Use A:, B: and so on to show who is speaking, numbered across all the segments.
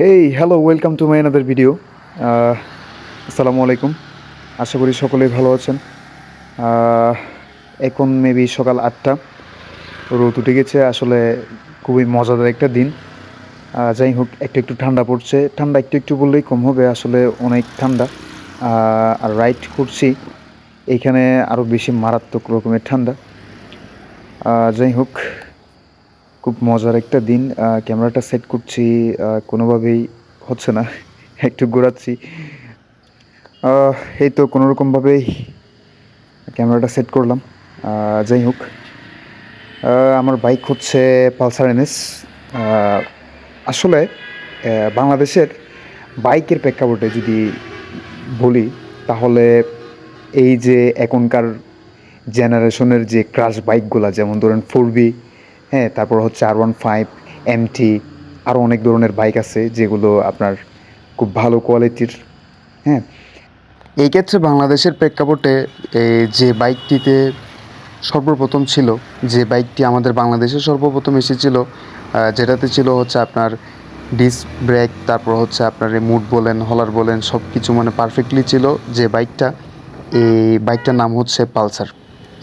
A: Hey hello welcome to my another video. আসসালামু আলাইকুম। আশা করি সকলেই ভালো আছেন। আহ, এখন মেবি সকাল 8টা, রোদ উঠে গেছে। আসলে খুবই মজাদার একটা দিন। যাই হোক, একটু একটু ঠান্ডা পড়ছে। ঠান্ডা একটু একটু বললেই কম হবে, আসলে অনেক ঠান্ডা। আর রাইড করছি এইখানে আরও বেশি মারাত্মক রকমের ঠান্ডা। যাই হোক, খুব মজার একটা দিন। ক্যামেরাটা সেট করছি, কোনোভাবেই হচ্ছে না। একটু ঘোরাচ্ছি। আহ, এই তো কোনোরকমভাবেই ক্যামেরাটা সেট করলাম। যাই হোক, আমার বাইক হচ্ছে পালসার এনএস। আসলে বাংলাদেশের বাইকের প্রেক্ষাপটে যদি বলি, তাহলে এই যে এখনকার জেনারেশনের যে ক্রাশ বাইকগুলো, যেমন ধরেন 4B, হ্যাঁ, তারপর হচ্ছে R15, MT, আরও অনেক ধরনের বাইক আছে যেগুলো আপনার খুব ভালো কোয়ালিটির। হ্যাঁ, এই ক্ষেত্রে বাংলাদেশের প্রেক্ষাপটে যে বাইকটিতে সর্বপ্রথম ছিল, যে বাইকটি আমাদের বাংলাদেশে সর্বপ্রথম এসেছিল, যেটাতে ছিল হচ্ছে আপনার ডিস্ক ব্রেক, তারপর হচ্ছে আপনার মুড বলেন, হলার বলেন, সব কিছু মানে পারফেক্টলি ছিল। যে বাইকটা, এই বাইকটার নাম হচ্ছে পালসার।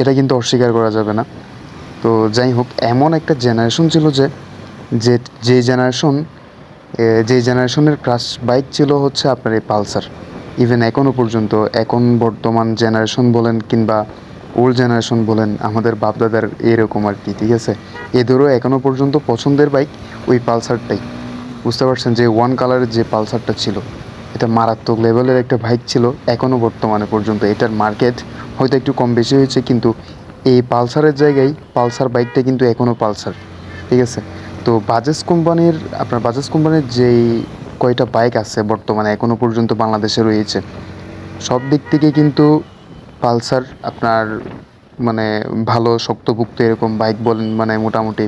A: এটা কিন্তু অস্বীকার করা যাবে না। তো যাই হোক, এমন একটা জেনারেশন ছিল যে যে জেনারেশন যে জেনারেশনের ক্রাশ বাইক ছিল হচ্ছে আপনার এই পালসার। ইভেন এখনও পর্যন্ত, এখন বর্তমান জেনারেশন বলেন কিংবা ওল্ড জেনারেশন বলেন, আমাদের বাপদাদার এরকম আর কি, ঠিক আছে, এদেরও এখনও পর্যন্ত পছন্দের বাইক ওই পালসারটাই। বুঝতে পারছেন যে ওয়ান কালারের যে পালসারটা ছিল, এটা মারাত্মক লেভেলের একটা বাইক ছিল। এখনও বর্তমানে পর্যন্ত এটার মার্কেট হয়তো একটু কম বেশি হয়েছে, কিন্তু এই পালসারের জায়গায় পালসার বাইকটা কিন্তু এখনও পালসার, ঠিক আছে। তো বাজাজ কোম্পানির যেই কয়টা বাইক আছে বর্তমানে এখনও পর্যন্ত বাংলাদেশে রয়েছে, সব দিক থেকে কিন্তু পালসার আপনার মানে ভালো শক্তপুক্ত এরকম বাইক বলেন, মানে মোটামুটি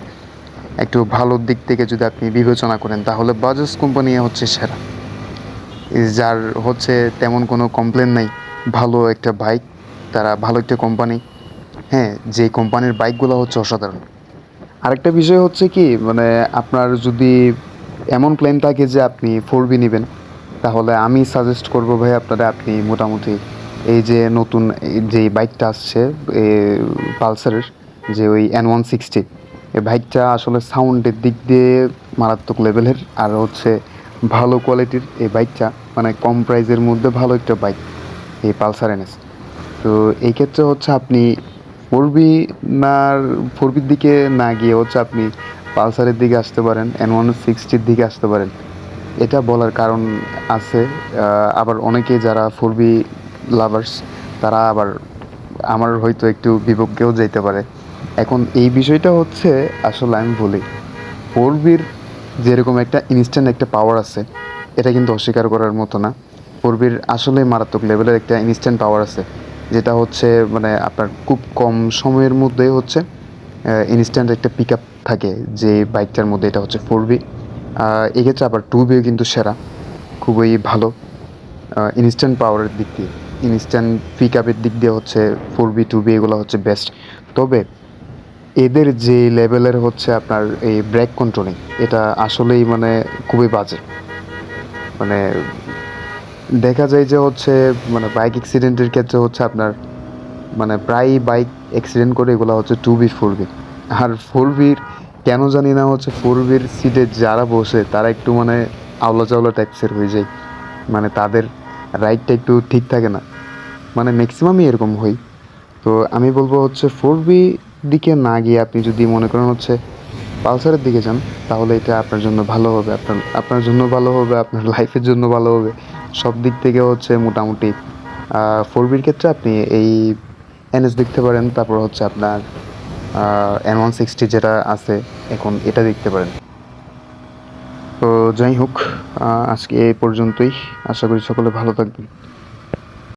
A: একটু ভালোর দিক থেকে যদি আপনি বিবেচনা করেন, তাহলে বাজাজ কোম্পানি হচ্ছে সেরা। যার হচ্ছে তেমন কোনো কমপ্লেন নাই, ভালো একটা বাইক, তারা ভালো একটা কোম্পানি। হ্যাঁ, যে কোম্পানির বাইকগুলো হচ্ছে অসাধারণ। আরেকটা বিষয় হচ্ছে কি, মানে আপনার যদি এমন প্ল্যান থাকে যে আপনি 4B নেবেন, তাহলে আমি সাজেস্ট করবো ভাই আপনারা, আপনি মোটামুটি এই যে নতুন যে বাইকটা আসছে পালসারের, যে ওই N160, এই বাইকটা আসলে সাউন্ডের দিক দিয়ে মারাত্মক লেভেলের, আর হচ্ছে ভালো কোয়ালিটির এই বাইকটা, মানে কম প্রাইসের মধ্যে ভালো একটা বাইক এই পালসার এনএস। তো এই ক্ষেত্রে হচ্ছে আপনি ফোরবি না, 4Bর দিকে না গিয়ে হচ্ছে আপনি পালসারের দিকে আসতে পারেন, N160-র দিকে আসতে পারেন। এটা বলার কারণ আছে, আবার অনেকে যারা 4B লাভার্স, তারা আবার আমার হয়তো একটু বিপক্ষেও যেতে পারে। এখন এই বিষয়টা হচ্ছে, আসলে আমি বলি, 4Bর যেরকম একটা ইনস্ট্যান্ট একটা পাওয়ার আছে, এটা কিন্তু অস্বীকার করার মতো না। 4Bর আসলে মারাত্মক লেভেলের একটা ইনস্ট্যান্ট পাওয়ার আছে, যেটা হচ্ছে মানে আপনার খুব কম সময়ের মধ্যে হচ্ছে ইনস্ট্যান্ট একটা পিক আপ থাকে যে বাইকটার মধ্যে, এটা হচ্ছে 4B। এক্ষেত্রে আবার 2B কিন্তু সেরা, খুবই ভালো ইনস্ট্যান্ট পাওয়ারের দিক দিয়ে, ইনস্ট্যান্ট পিক আপের দিক দিয়ে হচ্ছে 4B 2B এগুলো হচ্ছে বেস্ট। তবে এদের যে লেভেলের হচ্ছে আপনার এই ব্রেক কন্ট্রোলিং, এটা আসলেই মানে খুবই বাজে। মানে দেখা যায় যে হচ্ছে, মানে বাইক অ্যাক্সিডেন্টের ক্ষেত্রে হচ্ছে আপনার মানে প্রায়ই বাইক অ্যাক্সিডেন্ট করে এগুলো হচ্ছে 2B 4B। আর 4Bর কেন জানি না হচ্ছে 4Bর সিটে যারা বসে তারা একটু মানে আওলা চাওলা টাইপসের হয়ে যায়, মানে তাদের রাইডটা একটু ঠিক থাকে না, মানে ম্যাক্সিমামই এরকম হই। তো আমি বলবো হচ্ছে 4B দিকে না গিয়ে আপনি যদি মনে করেন হচ্ছে পালসারের দিকে যান, তাহলে এটা আপনার জন্য ভালো হবে, আপনার আপনার জন্য ভালো হবে, আপনার লাইফের জন্য ভালো হবে, সব দিক থেকে হচ্ছে মোটামুটি। 4Bর ক্ষেত্রে আপনি এই এনএস দেখতে পারেন, তারপর হচ্ছে আপনার N160 যেটা আছে এখন, এটা দেখতে পারেন। তো যাই হোক, আজকে এই পর্যন্তই। আশা করি সকলে ভালো থাকবেন।